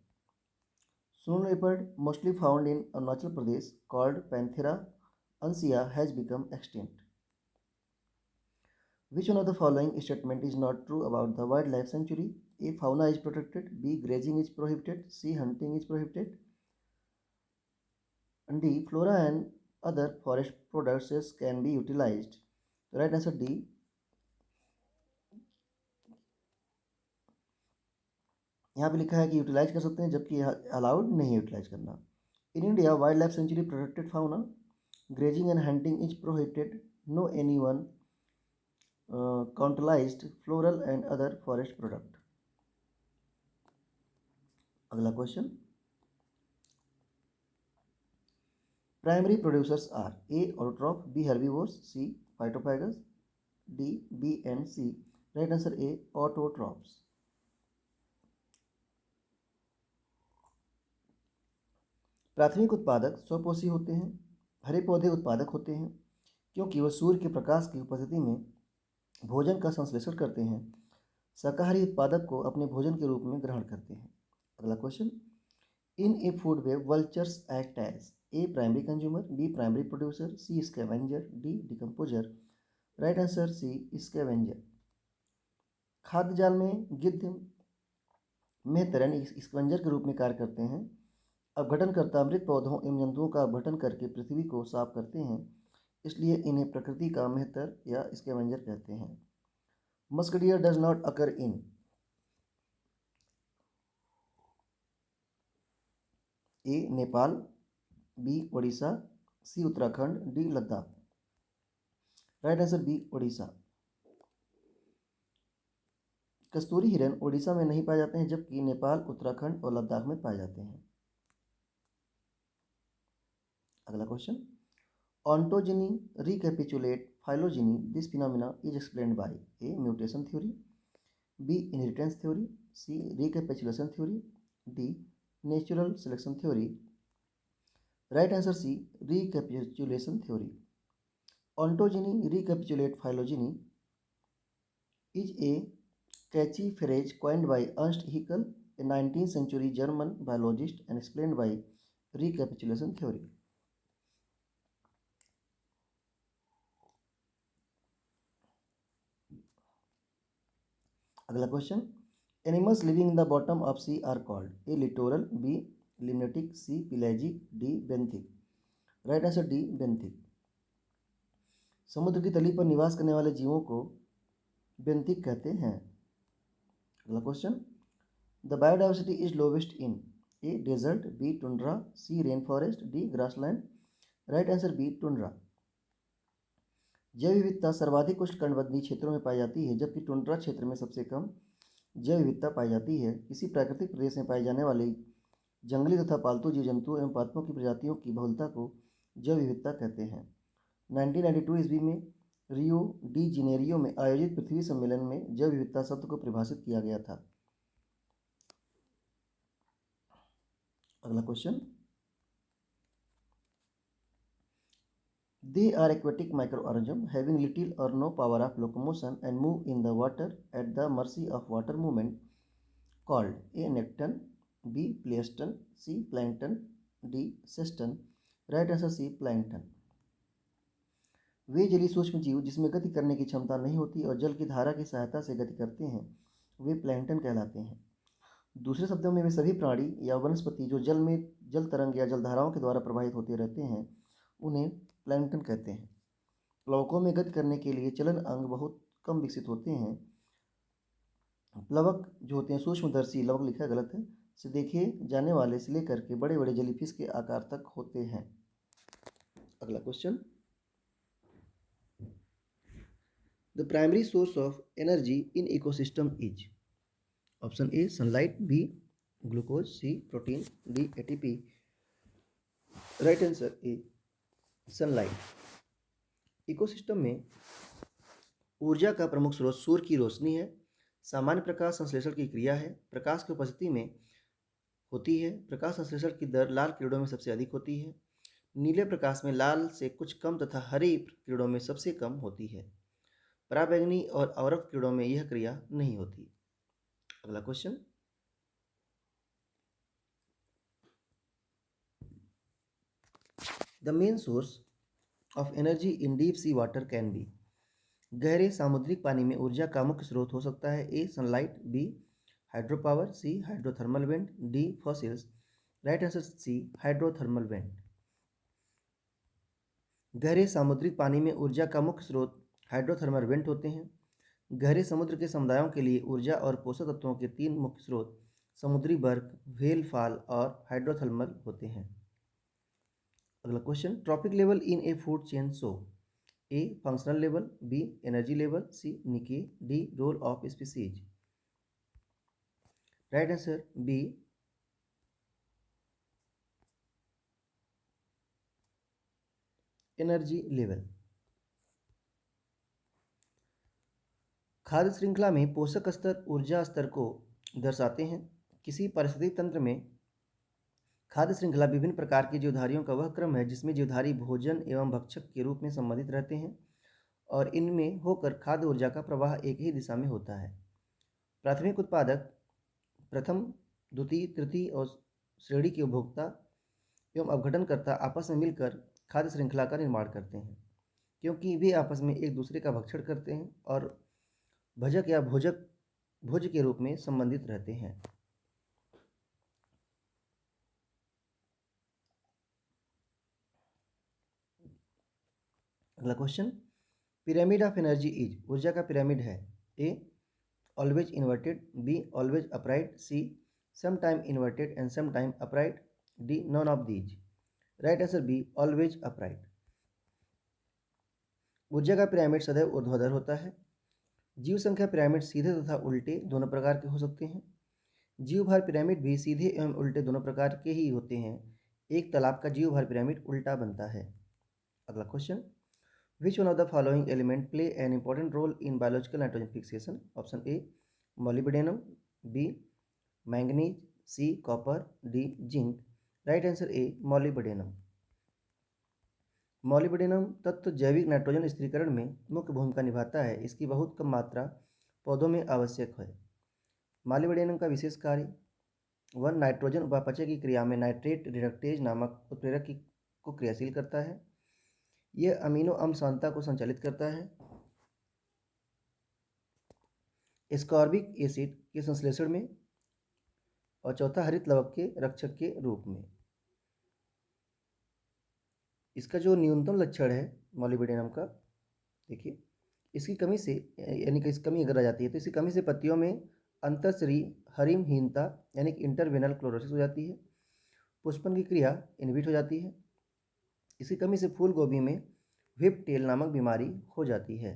Snow leopard, mostly found in Arunachal Pradesh, called Panthera ansea, has become extinct. Which one of the following statement is not true about the wildlife sanctuary? A. Fauna is protected. B. Grazing is prohibited. C. Hunting is prohibited. And D. Flora and other forest products can be utilized. The right answer D. यहाँ पे लिखा है कि यूटिलाइज कर सकते हैं, जबकि अलाउड नहीं है यूटिलाइज करना. In India wild life sanctuary protected fauna. Grazing and hunting is prohibited. No anyone counterized floral and other forest product. अगला question. Primary producers are A. Autotroph, B. Herbivores, C. Phytophagous, D. B and C. Right answer A. Autotrophs. प्राथमिक उत्पादक स्वपोषी होते हैं. हरे पौधे उत्पादक होते हैं क्योंकि वह सूर्य के प्रकाश की उपस्थिति में भोजन का संश्लेषण करते हैं. शाकाहारी उत्पादक को अपने भोजन के रूप में ग्रहण करते हैं. अगला question. In a food web vultures act as A primary consumer, B primary producer, C scavenger, D decomposer. Right answer C scavenger. खाद्य जाल में गिद्ध मेहतरन स्कैवेंजर के रूप में कार्य करते हैं. अपघटनकर्ता मृत पौधों एवं जंतुओं का अपघटन करके पृथ्वी को साफ करते हैं, इसलिए इन्हें प्रकृति का मेहतर या स्कैवेंजर कहते हैं. Musk deer does not occur in A Nepal, B Odisha, C Uttarakhand, D Ladakh. Right answer B Odisha. कस्तूरी हिरन ओडिशा में नहीं पाए जाते हैं, जबकि नेपाल, उत्तराखंड और लद्दाख में पाए जाते हैं. अगला question. Ontogeny recapitulate phylogeny. This phenomena is explained by A mutation theory, B inheritance theory, C recapitulation theory, D natural selection theory. Right answer C recapitulation theory. Ontogeny recapitulate phylogeny is a catchy phrase coined by Ernst Haeckel, a 19th century German biologist, and explained by recapitulation theory. अगला question. Animals living in the bottom of sea are called A littoral, B limnetic, C pelagic, D benthic. Right answer D benthic. समुद्र की तली पर निवास करने वाले जीवों को बेंथिक कहते हैं. अगला question. The biodiversity is lowest in A desert, B tundra, C rain forest, D grassland. Right answer B tundra. जैव विविधता सर्वाधिक उष्णकटिबंधीय क्षेत्रों में पाई जाती है, जबकि टुंड्रा क्षेत्र में सबसे कम जैव विविधता पाई जाती है. किसी प्राकृतिक प्रदेश में पाई जाने वाली जंगली तथा पालतू जीव जंतुओं एवं पादपों की प्रजातियों की बहुलता को जैव विविधता कहते हैं. 1992 ईस्वी में रियो डी जिनेरियो में आयोजित पृथ्वी सम्मेलन में जैव विविधता शब्द को परिभाषित किया गया था. अगला question. They are aquatic microorganisms having little or no power of locomotion and move in the water at the mercy of water movement, called A. Nekton, B. Pleiston, C. Plankton, D. Ceston. Right answer C. Plankton. वे जलीय सूक्ष्म जीव जिसमें गति करने की क्षमता नहीं होती और जल की धारा की सहायता से गति करते हैं, वे प्लैंकटन कहलाते हैं. दूसरे शब्दों में वे सभी प्राणी या वनस्पति जो जल में जल तरंग या जलधाराओं के द्वारा प्रवाहित होते रहते हैं, उन्हें प्लैंकटन कहते हैं. प्लवकों में गति करने के लिए चलन अंग बहुत कम विकसित होते हैं. प्लवक जो होते हैं सूक्ष्मदर्शी, लवक लिखा गलत है, से देखे जाने वाले से लेकर के बड़े बड़े जेलीफिश के आकार तक होते हैं. अगला question. The primary source of energy in ecosystem is. Option A sunlight, B glucose, C protein, D ATP. Right answer A sunlight. Ecosystem में ऊर्जा का प्रमुख स्रोत सूर्य की रोशनी है. सामान्य प्रकाश संश्लेषण की क्रिया है. प्रकाश की उपस्थिति में होती है. प्रकाश संश्लेषण की दर लाल किरणों में सबसे अधिक होती है. नीले प्रकाश में लाल से कुछ कम तथा हरी किरणों में सबसे कम होती है. पराबैंगनी और अवरक्त किरणों में यह क्रिया नहीं होती. अगला question. The main source of energy in deep sea water can be गहरे सामुद्रिक पानी में ऊर्जा का मुख्य स्रोत हो सकता है A sunlight, B hydro power, C hydrothermal vent, D fossils. Right answer C hydrothermal vent. गहरे सामुद्रिक पानी में ऊर्जा का मुख्य स्रोत हाइड्रोथर्मल वेंट होते हैं। गहरे समुद्र के समुदायों के लिए ऊर्जा और पोषक तत्वों के तीन मुख्य स्रोत समुद्री बर्फ, व्हेल फॉल और हाइड्रोथर्मल होते हैं। अगला question, trophic level in a food chain show A functional level, B energy level, C niche, D role of species. Right answer B energy level. खाद्य श्रृंखला में पोषक स्तर ऊर्जा स्तर को दर्शाते हैं। किसी पारिस्थितिक तंत्र में खाद्य श्रृंखला विभिन्न प्रकार की जीवधारियों का वह क्रम है जिसमें जीवधारी भोजन एवं भक्षक के रूप में संबंधित रहते हैं और इनमें होकर खाद्य ऊर्जा का प्रवाह एक ही दिशा में होता है। प्राथमिक उत्पादक प्रथम, द्वितीय, तृतीय और श्रेणी के उपभोक्ता एवं अपघटनकर्ता आपस में मिलकर खाद्य श्रृंखला का निर्माण करते हैं, क्योंकि वे आपस में एक दूसरे का भक्षण करते हैं और भजक या भोज्य के रूप में संबंधित रहते हैं। अगला question, pyramid of energy is, ऊर्जा का पिरामिड है A always inverted, B always upright, C some time inverted and some time upright, D none of these. Right answer B always upright. ऊर्जा का पिरामिड सदैव ऊर्ध्वाधर होता है। जीव संख्या पिरामिड सीधे तथा उल्टे दोनों प्रकार के हो सकते हैं। जीव भार पिरामिड भी सीधे एवं उल्टे दोनों प्रकार के ही होते हैं। एक तालाब का जीव भार पिरामिड उल्टा बनता है। अगला question, which one of the following element play an important role in biological nitrogen fixation. Option A molybdenum, B manganese, C copper, D zinc. Right answer A molybdenum. Molybdenum तत्व जैविक नाइट्रोजन स्थिरीकरण में मुख्य भूमिका निभाता है। इसकी बहुत कम मात्रा पौधों में आवश्यक है। मोलिब्डेनम का विशेष कार्य, वन नाइट्रोजन उपापचय की क्रिया में नाइट्रेट रिडक्टेज नामक उत्प्रेरक को क्रियाशील करता है। यह अमीनो अम्ल सांद्रता को संचालित करता है। एस्कॉर्बिक एसिड के संश्लेषण में, और चौथा हरित लवक के रक्षक के रूप में। इसका जो न्यूनतम लक्षण है मोलिब्डेनम का, देखिए इसकी कमी से, यानी कि इस कमी अगर आ जाती है तो इसकी कमी से पत्तियों में अंतःश्री हरिमहीनता यानी कि इंटरवेनल क्लोरोसिस हो जाती है। पुष्पन की क्रिया इनहिबिट हो जाती है। इसकी कमी से फूल गोभी में व्हिप टेल नामक बीमारी हो जाती है।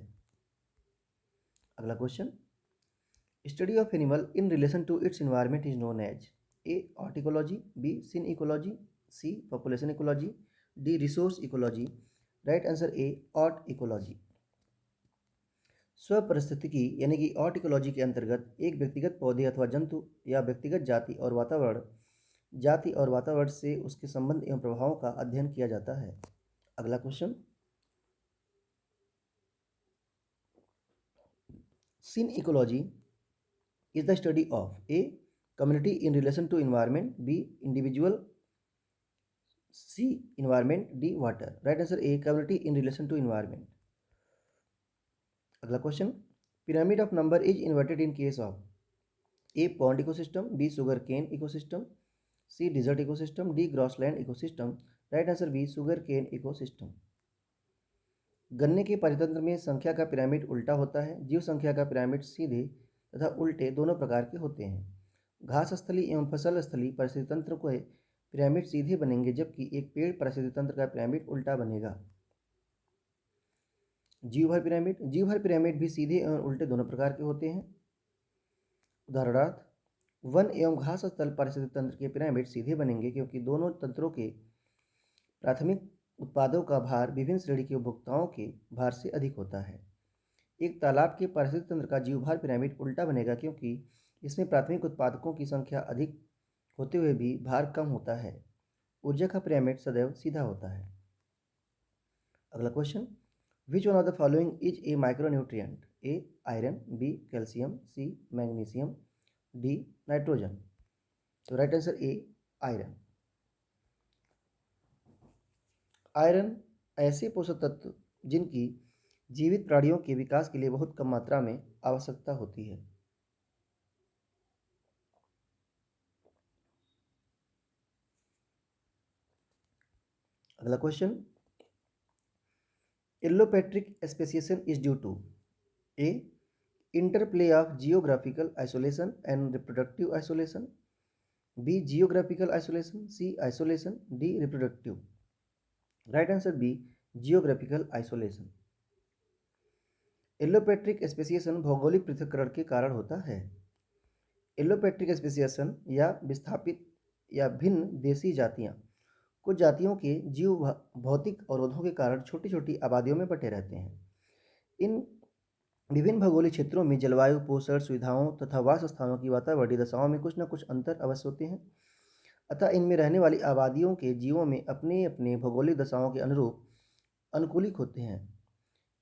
अगला question, study of animal in relation to its environment is known as A autecology, B synecology, C population ecology, D resource ecology. Right answer A autecology. स्वपारिस्थितिकी यानी कि ऑट इकोलॉजी के अंतर्गत एक व्यक्तिगत पौधे अथवा जंतु या व्यक्तिगत जाति और वातावरण से उसके संबंध एवं प्रभावों का अध्ययन किया जाता है। अगला question, synecology is the study of a community in relation to environment, b individual, c environment, d water. Right answer a community in relation to environment. अगला question, pyramid of number is inverted in case of a pond ecosystem, b sugar cane ecosystem, c desert ecosystem, d grassland ecosystem. Right answer b sugar cane ecosystem. गन्ने के परितंत्र में संख्या का पिरामिड उल्टा होता है। जीव संख्या का पिरामिड सीधे तथा उल्टे दोनों प्रकार के होते हैं। घास स्थली एवं फसल स्थली परिस्थिति तंत्र के पिरामिड सीधे बनेंगे, जबकि एक पेड़ परिस्थिति तंत्र का पिरामिड उल्टा बनेगा। जीवभार पिरामिड भी सीधे एवं उल्टे दोनों प्रकार के होते हैं। उदाहरणार्थ, वन एवं घास स्थल परिस्थिति तंत्र के पिरामिड सीधे बनेंगे क्योंकि दोनों तंत्रों के प्राथमिक उत्पादों का भार विभिन्न श्रेणी के उपभोक्ताओं के भार से अधिक होता है। एक तालाब के पारिस्थितिक तंत्र का जीवभार पिरामिड उल्टा बनेगा क्योंकि इसमें प्राथमिक उत्पादकों की संख्या अधिक होते हुए भी भार कम होता है। ऊर्जा का पिरामिड सदैव सीधा होता है। अगला question, which one of the following is a micronutrient, A iron, B calcium, C magnesium, D nitrogen. तो right answer A iron. Iron ऐसे पोषक तत्व जिनकी जीवित प्राणियों के विकास के लिए बहुत कम मात्रा में आवश्यकता होती है। अगला question, allopatric speciation is due to A interplay of geographical isolation and reproductive isolation, B geographical isolation, C isolation, D reproductive. Right answer B geographical isolation. Allopatric speciation भौगोलिक पृथक्करण के कारण होता है। एलोपेट्रिक स्पेसिएशन या विस्थापित या भिन्न देशी जातियां कुछ जातियों के जीव भौतिक अवरोधों के कारण छोटी छोटी आबादियों में बटे रहते हैं। इन विभिन्न भौगोलिक क्षेत्रों में जलवायु, पोषण सुविधाओं तथा वास स्थानों की वातावरणीय दशाओं में कुछ न कुछ अंतर अवश्य होते हैं। अतः इनमें रहने वाली आबादियों के जीवों में अपने अपने भौगोलिक दशाओं के अनुरूप अनुकूलित होते हैं।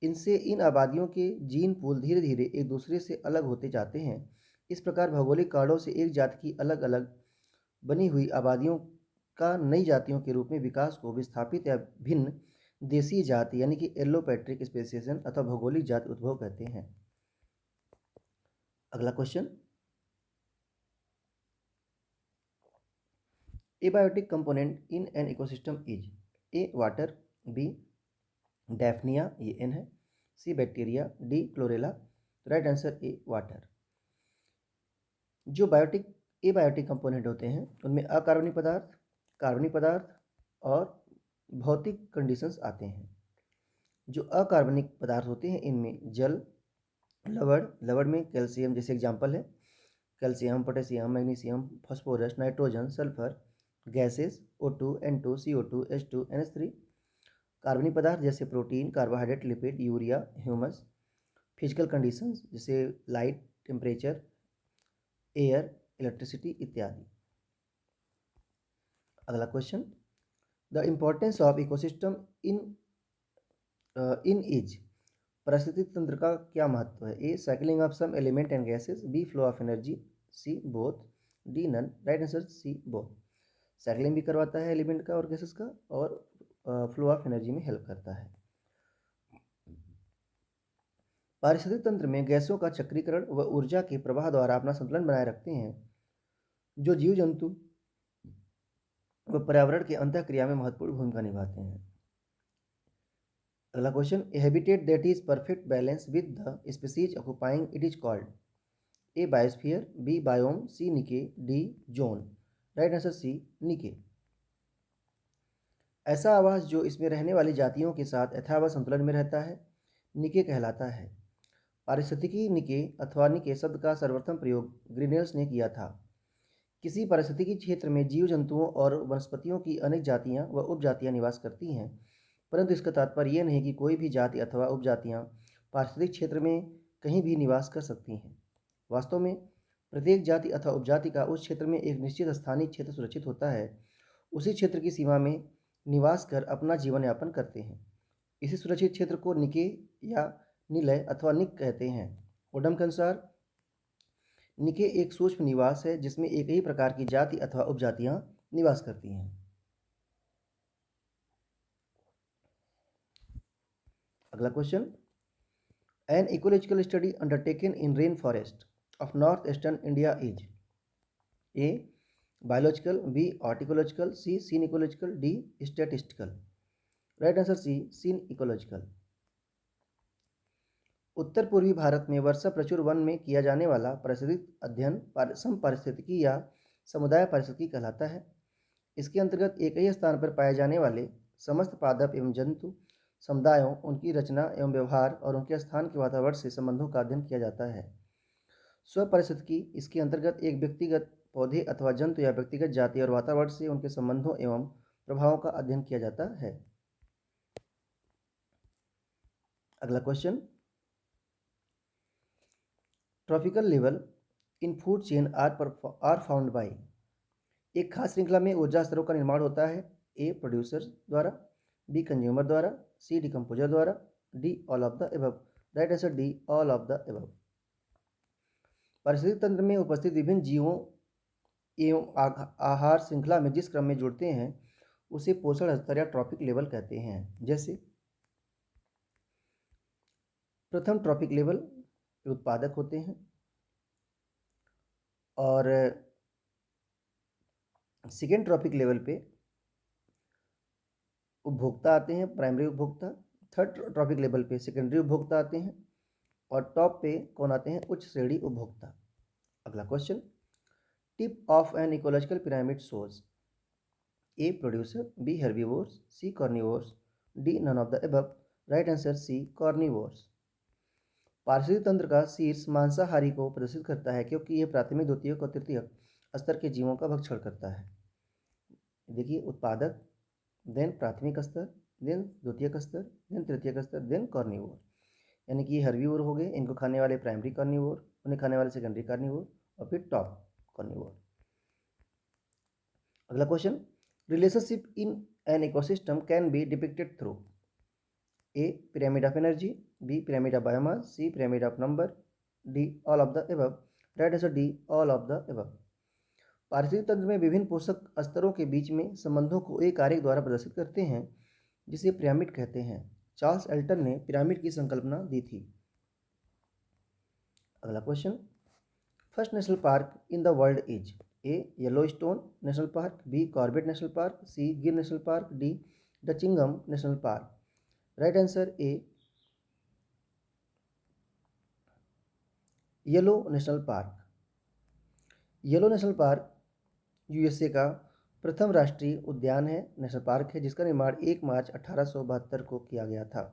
इनसे इन आबादियों के जीन पूल धीरे धीरे एक दूसरे से अलग होते जाते हैं। इस प्रकार भौगोलिक कारणों से एक जाति की अलग अलग बनी हुई आबादियों का नई जातियों के रूप में विकास को विस्थापित या भिन्न देशी जाति यानी कि एलोपेट्रिक स्पेसिएशन अथवा भौगोलिक जाति उद्भव कहते हैं। अगला question, abiotic component in an ecosystem is A water, B daphnia ये एन है, C bacteria, D chlorella. Right answer A water. जो एबायोटिक कंपोनेंट होते हैं उनमें अकार्बनिक पदार्थ, कार्बनिक पदार्थ और भौतिक कंडीशंस आते हैं। जो अकार्बनिक पदार्थ होते हैं इनमें जल, लवण में कैल्शियम जैसे एग्जाम्पल है, calcium, potassium, magnesium, phosphorus, nitrogen, sulphur, gases O2, N2, CO2, H2, NH3। कार्बनिक पदार्थ जैसे protein, carbohydrate, lipid, urea, humus. Physical conditions जैसे लाइट, टेम्परेचर, एयर, इलेक्ट्रिसिटी इत्यादि। अगला question, the importance of ecosystem in is पारिस्थितिक तंत्र का क्या महत्व है। A cycling of some element and gases, B flow of energy, C both, D none. Right answer C both. Cycling भी करवाता है एलिमेंट का और गैसेस का और फ्लो ऑफ एनर्जी में हेल्प करता है। पारिस्थितिक तंत्र में गैसों का चक्रीकरण व ऊर्जा के प्रवाह द्वारा अपना संतुलन बनाए रखते हैं, जो जीव जंतु व पर्यावरण की अंतःक्रिया में महत्वपूर्ण भूमिका निभाते हैं। अगला question, a habitat that is perfect balance with the species occupying it is called A biosphere, B biome, C niche, D zone. Right answer C niche. ऐसा आवास जो इसमें रहने वाली जातियों के साथ यथावत संतुलन में रहता है निके कहलाता है। पारिस्थितिकी निके अथवा निके शब्द का सर्वप्रथम प्रयोग ग्रीनियर्स ने किया था। किसी पारिस्थितिकी क्षेत्र में जीव जंतुओं और वनस्पतियों की अनेक जातियां व उपजातियां निवास करती हैं, परंतु इसका तात्पर्य यह नहीं कि कोई भी जाति अथवा उपजातियां पारिस्थितिक क्षेत्र में कहीं भी निवास कर सकती हैं। वास्तव में प्रत्येक जाति अथवा उपजाति का उस क्षेत्र में एक निश्चित स्थानीय क्षेत्र सुरक्षित होता है, उसी क्षेत्र की सीमा में निवास कर अपना जीवन यापन करते हैं। इसी सुरक्षित क्षेत्र को निके या निलय अथवा निक कहते हैं। ओडम के अनुसार निके एक सूक्ष्म निवास है जिसमें एक ही प्रकार की जाति अथवा उपजातियां निवास करती हैं। अगला question, an ecological study undertaken in rainforest of north eastern India is A biological, B archaeological, C synecological, D statistical. Right answer C synecological. उत्तर पूर्वी भारत में वर्षा प्रचुर वन में किया जाने वाला पारिस्थितिक अध्ययन समपारिस्थितिकी या समुदाय पारिस्थितिकी कहलाता है। इसके अंतर्गत एक ही स्थान पर पाए जाने वाले समस्त पादप एवं जंतु समुदायों, उनकी रचना एवं व्यवहार और उनके स्थान के वातावरण से संबंधों का अध्ययन किया जाता है। स्वपारिस्थितिकी इसके अंतर्गत एक व्यक्तिगत पौधे अथवा जंतु या व्यक्तिगत जाति और वातावरण से उनके संबंधों एवं प्रभावों का अध्ययन किया जाता है। अगला question, tropical level in food chain are found by. एक खास श्रृंखला में ऊर्जा स्तरों का निर्माण होता है। ए प्रोड्यूसर द्वारा, बी कंज्यूमर द्वारा, सी डिकम्पोजर द्वारा, D all of the above. Right answer D all of the above. पारिस्थितिक तंत्र में उपस्थित विभिन्न जीवों एवं आहार श्रृंखला में जिस क्रम में जुड़ते हैं उसे पोषण स्तर या ट्रॉपिक लेवल कहते हैं। जैसे प्रथम ट्रॉपिक लेवल पे उत्पादक होते हैं और सेकेंड ट्रॉपिक लेवल पे उपभोक्ता आते हैं, प्राइमरी उपभोक्ता। थर्ड ट्रॉपिक लेवल पे सेकेंडरी उपभोक्ता आते हैं और टॉप पे कौन आते हैं? उच्च श्रेणी उपभोक्ता। अगला question, tip of an ecological pyramid shows A producer, B herbivores, C carnivores, D none of the above. Right answer C carnivores. पारिस्थितिक तंत्र का शीर्ष मांसाहारी को प्रदर्शित करता है क्योंकि यह प्राथमिक, द्वितीयक और तृतीयक स्तर के जीवों का भक्षण करता है। देखिए, उत्पादक, देन प्राथमिक स्तर, देन द्वितीयक स्तर, देन तृतीयक स्तर, देन कार्निवोर। यानी कि ये हर्बीवोर हो गए, इनको खाने वाले प्राइमरी कार्निवोर, उन्हें खाने वाले सेकेंडरी कार्निवोर और फिर टॉप कार्निवोर। अगला question, relationship in an ecosystem can be depicted through A pyramid of energy, B pyramid of biomass, C pyramid of number, D all of the above. Right answer D all of the above. पारिस्थितिक तंत्र में विभिन्न पोषक स्तरों के बीच में संबंधों को एक आरेख द्वारा प्रदर्शित करते हैं जिसे पिरामिड कहते हैं। चार्ल्स एल्टन ने पिरामिड की संकल्पना दी थी। अगला question, first national park in the world is A Yellowstone national park, B Corbett national park, C Gir national park, D Dachigam national park. Right answer A Yellow national park. Yellow national park USA का प्रथम राष्ट्रीय उद्यान है, नेशनल पार्क है, जिसका निर्माण 1 मार्च 1872 को किया गया था।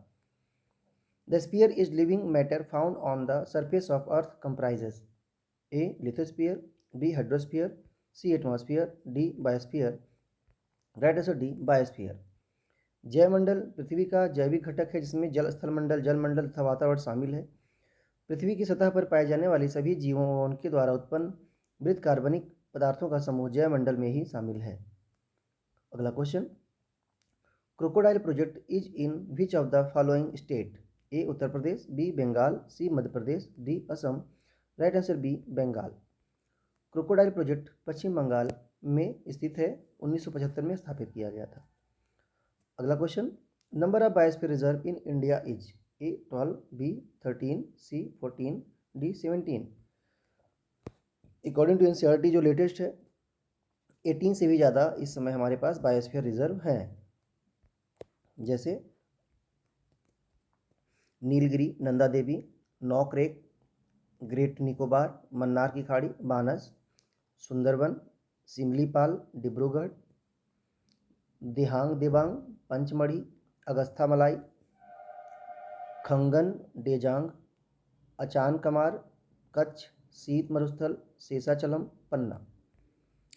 The sphere is living matter found on the surface of earth comprises A lithosphere, B hydrosphere, C atmosphere, D biosphere. Right answer D biosphere. जैवमंडल पृथ्वी का जैविक घटक है जिसमें जल, स्थल मंडल, जल मंडल तथा वातावरण शामिल है। पृथ्वी की सतह पर पाए जाने वाली सभी जीवों व उनके द्वारा उत्पन्न मृत कार्बनिक पदार्थों का समूह जैवमंडल में ही शामिल है। अगला question, crocodile project is in which of the following state A Uttar Pradesh, B Bengal, C Madhya Pradesh, D Assam. Right answer B Bengal. Crocodile project Paschim Bengal में स्थित है, 1975 में स्थापित किया गया था। अगला question, number of biosphere reserve in India is A 12, B 13, C 14, D 17। According to NCERT जो लेटेस्ट है, 18 से भी ज़्यादा इस समय हमारे पास बायोस्फीयर रिजर्व हैं, जैसे नीलगिरी, नंदा देवी, नौकरेक, ग्रेट निकोबार, मन्नार की खाड़ी, बानस, सुंदरबन, सिमलीपाल, डिब्रूगढ़, दिहांग दिबांग, पंचमढ़ी, अगस्था मलाई, खंगन, डेजांग, अचान कमार, कच्छ, शीत मरुस्थल, शेषाचलम, पन्ना।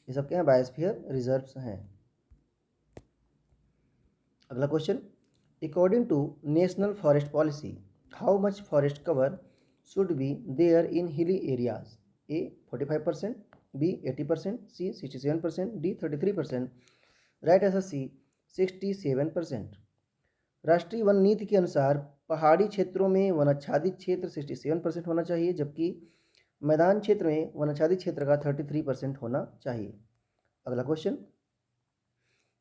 ये सब क्या हैं? बायोस्फीयर रिजर्व्स हैं। अगला question, according to national forest policy how much forest cover should be there in hilly areas A 45%, B 80%, C 67%, D 33%। Right answer C 67%। राष्ट्रीय वन नीति के अनुसार पहाड़ी क्षेत्रों में वनाच्छादित क्षेत्र 67% होना चाहिए, जबकि मैदान क्षेत्र में वनाच्छादित क्षेत्र का 33% होना चाहिए। अगला question,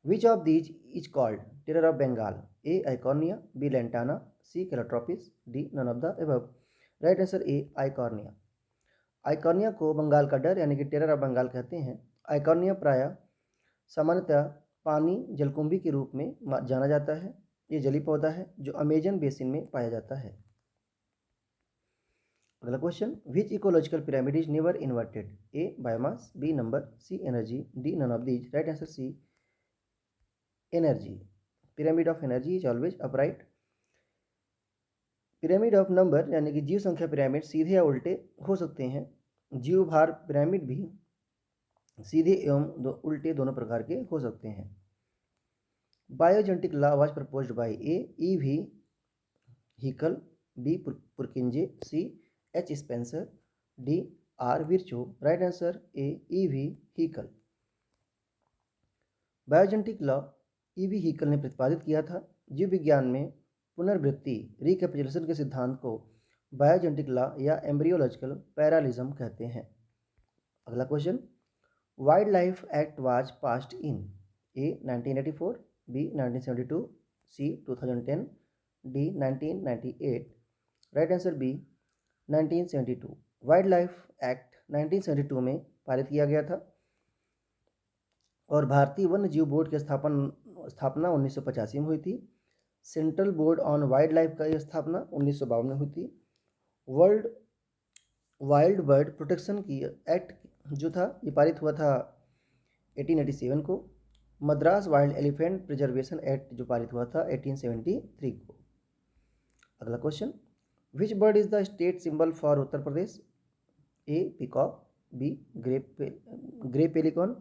which of these is called terror of Bengal A eichhornia, B lantana, C calotropis, D none of the above. Right answer A eichhornia. Eichhornia को बंगाल का डर यानी कि टेरर ऑफ बंगाल कहते हैं। आइकॉर्निया प्रायः सामान्यतः पानी जलकुंभी के रूप में जाना जाता है। ये जली पौधा है जो अमेजन बेसिन में पाया जाता है। अगला question, which ecological pyramid is never inverted A biomass, B number, C energy, D none of these. Right answer C energy. Pyramid of energy is always upright. Pyramid of number यानी कि जीव संख्या पिरामिड सीधे या उल्टे हो सकते हैं। जीव भार पिरामिड भी सीधे एवं उल्टे दोनों प्रकार के हो सकते हैं। Biogenetic law was proposed by A E V. Haeckel, B Purkinje, C H Spencer, D R Virchow. Right answer A E V. Haeckel. Biogenetic law E V. Haeckel ने प्रतिपादित किया था। जीव विज्ञान में पुनर्वृत्ति रिकैपिचुलेशन के सिद्धांत को बायोजेनेटिक लॉ या एम्ब्रियोलॉजिकल पैरालिज्म कहते हैं। अगला question, wildlife act was passed in A 1984, B 1972, C 2010, D 1998। Right answer B 1972। Wildlife act 1972 में पारित किया गया था और भारतीय वन्य जीव बोर्ड की स्थापना 1985 में हुई थी। Central board on wild life की स्थापना 1952 में हुई थी। वर्ल्ड वाइल्ड बर्ड प्रोटेक्शन की एक्ट जो था ये पारित हुआ था 1887 को। Madras wild elephant preservation act जो पारित हुआ था 1873 को। अगला question, which bird is the state symbol for Uttar Pradesh? A peacock, B grey pelican,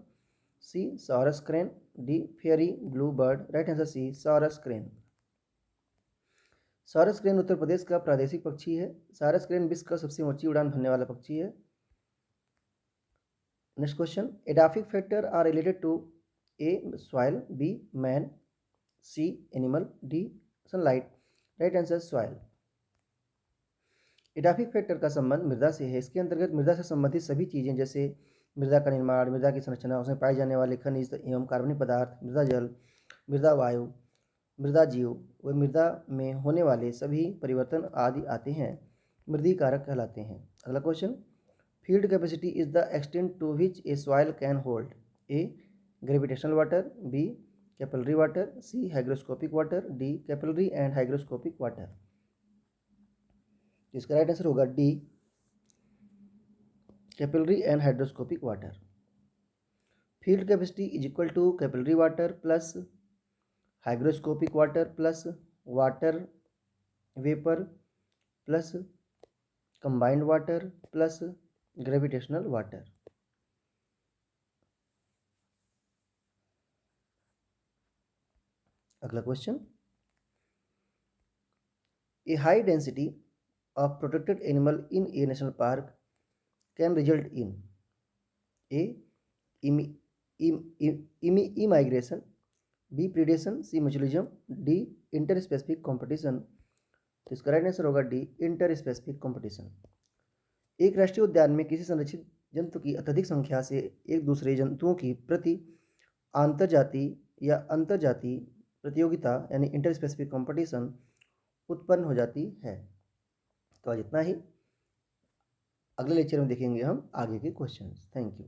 C sarus crane, D fairy blue bird. Right answer C sarus crane. Sarus crane Uttar Pradesh का प्रादेशिक पक्षी है। सॉरस क्रेन विश्व का सबसे ऊंची उड़ान भरने वाला पक्षी है। Next question, edaphic factor are related to A soil, B man, C animal, D sunlight. Right answer soil. Edaphic factor का संबंध मृदा से है। इसके अंतर्गत मृदा से संबंधित सभी चीज़ें जैसे मृदा का निर्माण, मृदा की संरचना, उसमें पाए जाने वाले खनिज एवं कार्बनिक पदार्थ, मृदा जल, मृदा वायु, मृदा जीव व मृदा में होने वाले सभी परिवर्तन आदि आते हैं, मृदी कारक कहलाते हैं। अगला question, field capacity is the extent to which a soil can hold? A gravitational water, B capillary water, C hygroscopic water, D capillary and hygroscopic water. इसका राइट आंसर होगा D capillary and hydroscopic water. Field capacity is equal to capillary water plus hygroscopic water plus water vapour plus combined water plus gravitational water. अगला question, A high density of protected animal in a national park can result in A immigration, B predation, C mutualism, D interspecific competition। तो इसका राइट आंसर होगा डी इंटरस्पेसिफिक कंपटीशन। एक राष्ट्रीय उद्यान में किसी संरक्षित जंतु की अत्यधिक संख्या से एक दूसरे जंतुओं की प्रति आंतरजाति या अंतरजाति प्रतियोगिता यानी इंटरस्पेसिफिक कंपटीशन उत्पन्न हो जाती है। तो आज इतना ही। अगले लेक्चर में देखेंगे हम आगे के क्वेश्चंस। Thank you.